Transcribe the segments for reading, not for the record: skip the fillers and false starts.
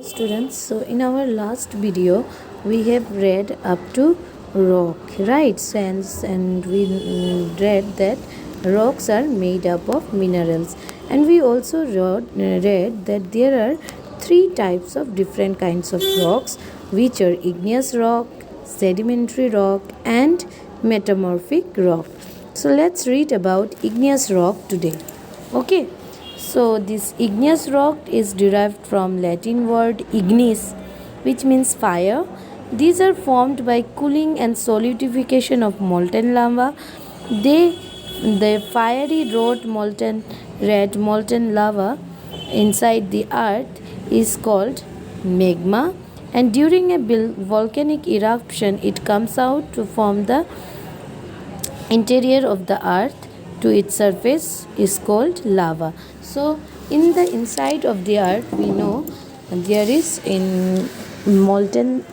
Students, so in our last video we have read up to rock, right? And we read that rocks are made up of minerals, and we also read that there are three types of different kinds of rocks, which are igneous rock, sedimentary rock, and metamorphic rock. So let's read about igneous rock today. Okay. So this igneous rock is derived from Latin word ignis, which means fire. These are formed by cooling and solidification of molten lava. The fiery red molten lava inside the earth is called magma, and during a volcanic eruption it comes out to form the interior of the earth to its surface is called lava. So in the inside of the earth we know there is in molten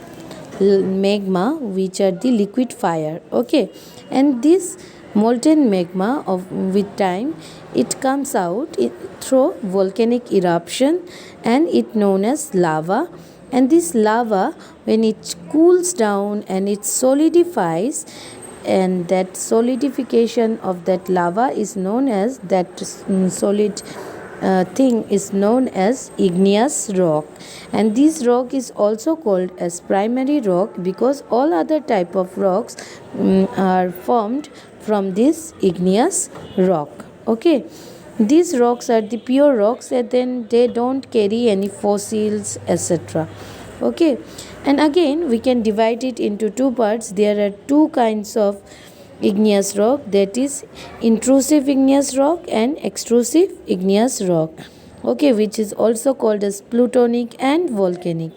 magma, which are the liquid fire. Okay, and this molten magma of with time it comes out through volcanic eruption, and it known as lava. And this lava, when it cools down and it solidifies, and that solidification of that lava is known as solid thing is known as igneous rock. And this rock is also called as primary rock because all other type of rocks are formed from this igneous rock. Okay, these rocks are the pure rocks, and then they don't carry any fossils, etc. Okay, and again we can divide it into two parts. There are two kinds of igneous rock, that is intrusive igneous rock and extrusive igneous rock. Okay, which is also called as plutonic and volcanic.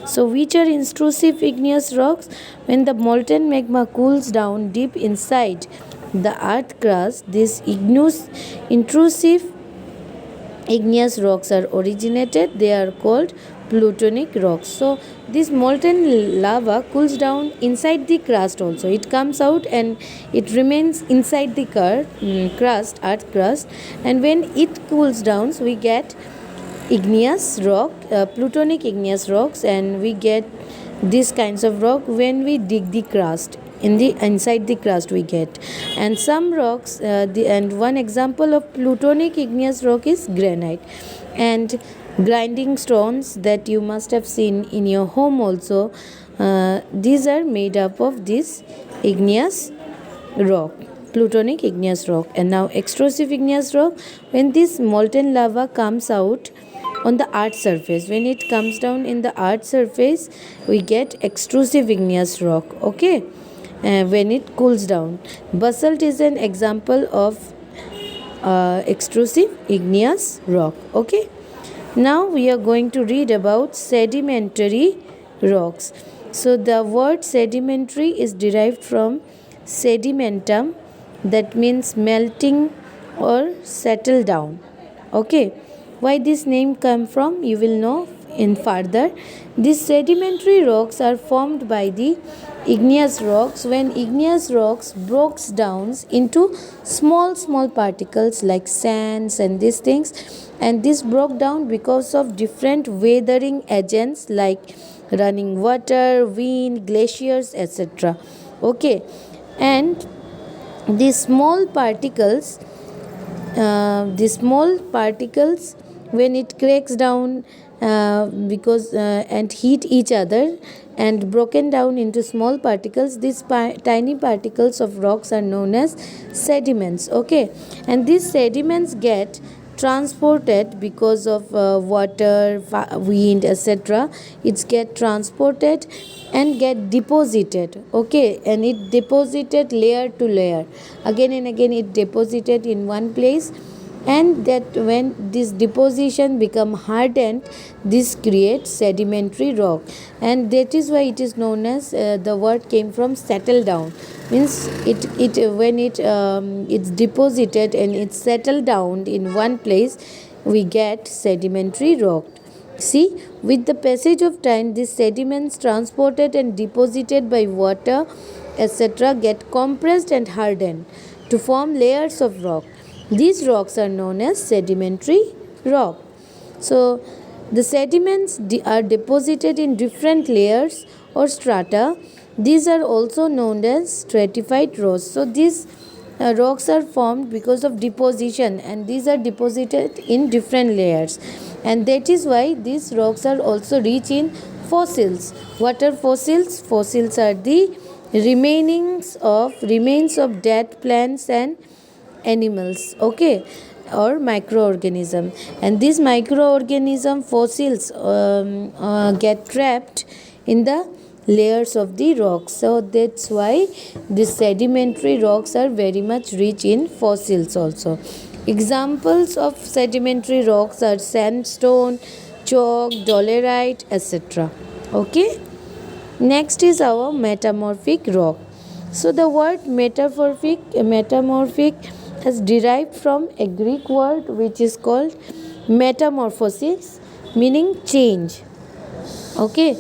So which are intrusive igneous rocks? When the molten magma cools down deep inside the earth crust, these intrusive igneous rocks are originated. They are called plutonic rocks. So this molten lava cools down inside the crust also. It comes out and it remains inside the crust, earth crust, and when it cools down, so we get igneous rock, plutonic igneous rocks, and we get these kinds of rock when we dig the crust. In the inside the crust we get, and some rocks and one example of plutonic igneous rock is granite, and grinding stones that you must have seen in your home also, these are made up of this igneous rock, plutonic igneous rock. And now extrusive igneous rock, when this molten lava comes out on the earth surface, when it comes down in the earth surface, we get extrusive igneous rock. Okay, when it cools down, basalt is an example of extrusive igneous rock. Okay, now we are going to read about sedimentary rocks. So the word sedimentary is derived from sedimentum, that means melting or settle down. Okay, why this name come from, you will know in further. These sedimentary rocks are formed by the igneous rocks when igneous rocks breaks down into small particles like sands and these things, and this broke down because of different weathering agents like running water, wind, glaciers, etc. Okay, and these small particles when it cracks down because and heat each other and broken down into small particles, these tiny particles of rocks are known as sediments. Okay, and these sediments get transported because of water, wind, etc. It's get transported and get deposited. Okay, and it deposited layer to layer, again and again it deposited in one place, and that when this deposition become hardened, this creates sedimentary rock. And that is why it is known as the word came from settle down, means it when it's deposited and it's settled down in one place, we get sedimentary rock. See, with the passage of time, these sediments transported and deposited by water, etc., get compressed and hardened to form layers of rock. These rocks are known as sedimentary rock. So The sediments are deposited in different layers or strata. These are also known as stratified rocks. So these rocks are formed because of deposition, and these are deposited in different layers, and that is why these rocks are also rich in fossils. What are fossils? Fossils are the remains of dead plants and animals, okay, or microorganism. And these microorganism fossils get trapped in the layers of the rocks. So that's why these sedimentary rocks are very much rich in fossils also. Examples of sedimentary rocks are sandstone, chalk, dolerite, etc. Okay. Next is our metamorphic rock. So the word metamorphic has derived from a Greek word which is called metamorphosis, meaning change. Okay,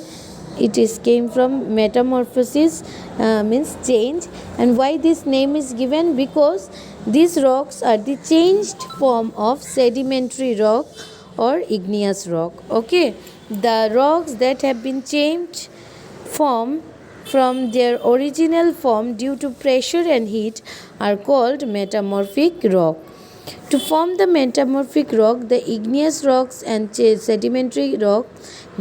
it is came from metamorphosis, means change. And why this name is given? Because these rocks are the changed form of sedimentary rock or igneous rock. Okay, the rocks that have been changed form from their original form due to pressure and heat are called metamorphic rock. To form the metamorphic rock, the igneous rocks and sedimentary rock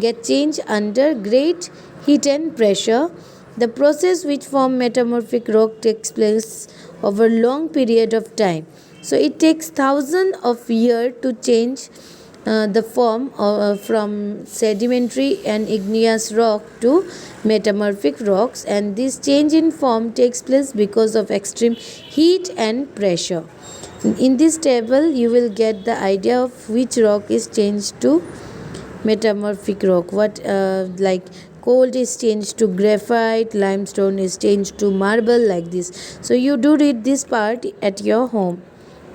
get changed under great heat and pressure. The process which form metamorphic rock takes place over long period of time. So it takes thousands of years to change the form from sedimentary and igneous rock to metamorphic rocks, and this change in form takes place because of extreme heat and pressure. In this table you will get the idea of which rock is changed to metamorphic rock. What like coal is changed to graphite, limestone is changed to marble, like this. So you do read this part at your home.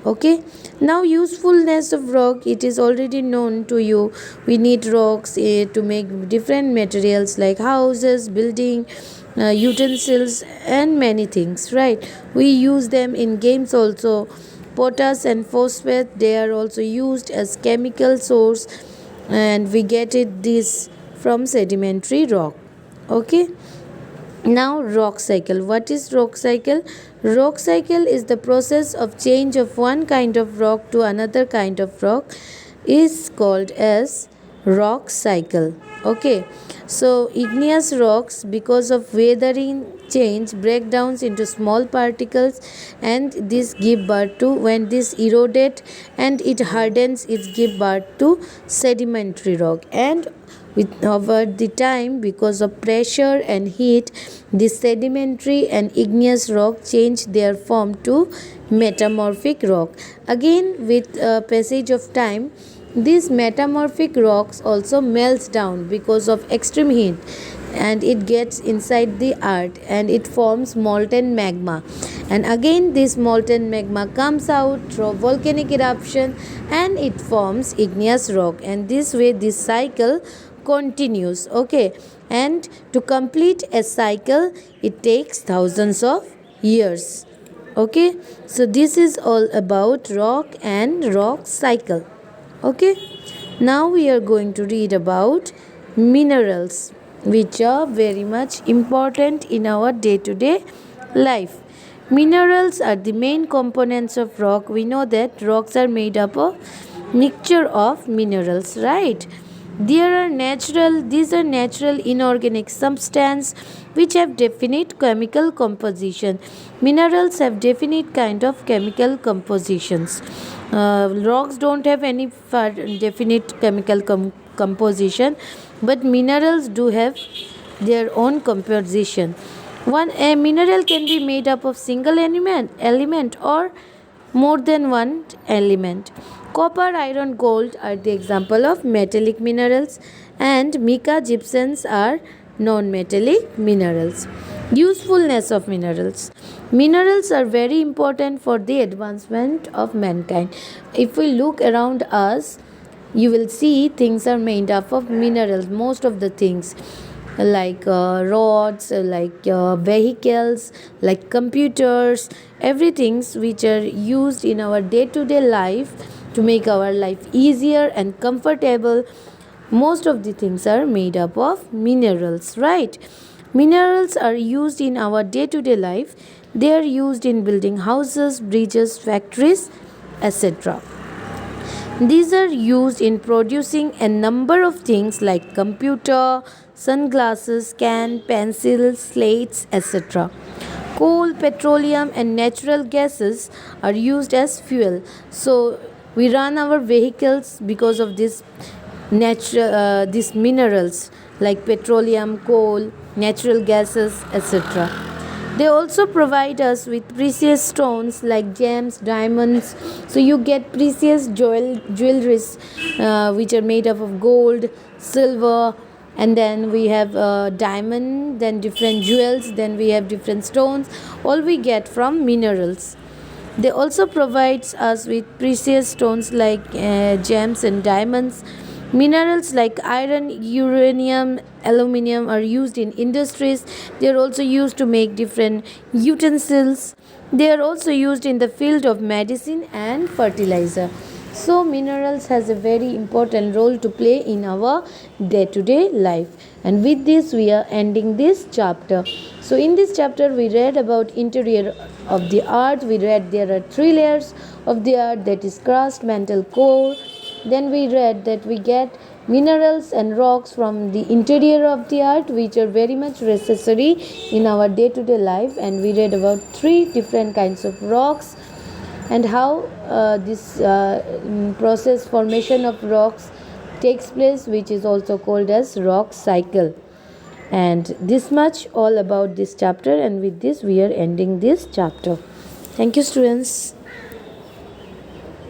Okay, now usefulness of rock, it is already known to you. We need rocks to make different materials like houses, building, utensils and many things, right? We use them in games also. Potash and phosphate, they are also used as chemical source, and we get it this from sedimentary rock. Okay, now rock cycle. What is rock cycle? Rock cycle is the process of change of one kind of rock to another kind of rock, is called as rock cycle. Okay, so igneous rocks, because of weathering change, break down into small particles, and this give birth to, when this eroded and it hardens, it give birth to sedimentary rock. And with over the time, because of pressure and heat, the sedimentary and igneous rock change their form to metamorphic rock. Again, with passage of time, these metamorphic rocks also melts down because of extreme heat, and it gets inside the earth and it forms molten magma. And again this molten magma comes out through volcanic eruption and it forms igneous rock, and this way this cycle continues. Okay, and to complete a cycle it takes thousands of years. Okay, so this is all about rock and rock cycle. Okay, now we are going to read about minerals, which are very much important in our day-to-day life. Minerals are the main components of rock. We know that rocks are made up of mixture of minerals, right? These are natural inorganic substances which have definite chemical composition. Minerals have definite kind of chemical compositions. Rocks don't have any definite chemical composition, but minerals do have their own composition. A mineral can be made up of single element or more than one element. Copper, iron, gold are the example of metallic minerals, and mica, gypsums are non-metallic minerals. Usefulness of minerals. Minerals are very important for the advancement of mankind. If we look around us, you will see things are made up of minerals. Most of the things like rods, like vehicles, like computers, everything which are used in our day-to-day life to make our life easier and comfortable, most of the things are made up of minerals, right? Minerals are used in our day-to-day life. They are used in building houses, bridges, factories, etc. These are used in producing a number of things like computer, sunglasses, can, pencils, slates, etc. Coal, petroleum, and natural gases are used as fuel. So we run our vehicles because of these minerals like petroleum, coal, natural gases, etc. They also provide us with precious stones like gems, diamonds. So you get precious jewelries which are made up of gold, silver, and then we have diamond, then different jewels, then we have different stones. All we get from minerals. They also provides us with precious stones like gems and diamonds. Minerals like iron, uranium, aluminium are used in industries. They are also used to make different utensils. They are also used in the field of medicine and fertilizer. So minerals has a very important role to play in our day to day life. And with this we are ending this chapter. So in this chapter we read about interior of the earth. We read there are three layers of the earth, that is crust, mantle, core. Then we read that we get minerals and rocks from the interior of the earth, which are very much necessary in our day to day life. And we read about three different kinds of rocks and how this process formation of rocks takes place, which is also called as rock cycle. And this much all about this chapter, and with this we are ending this chapter. Thank you, students.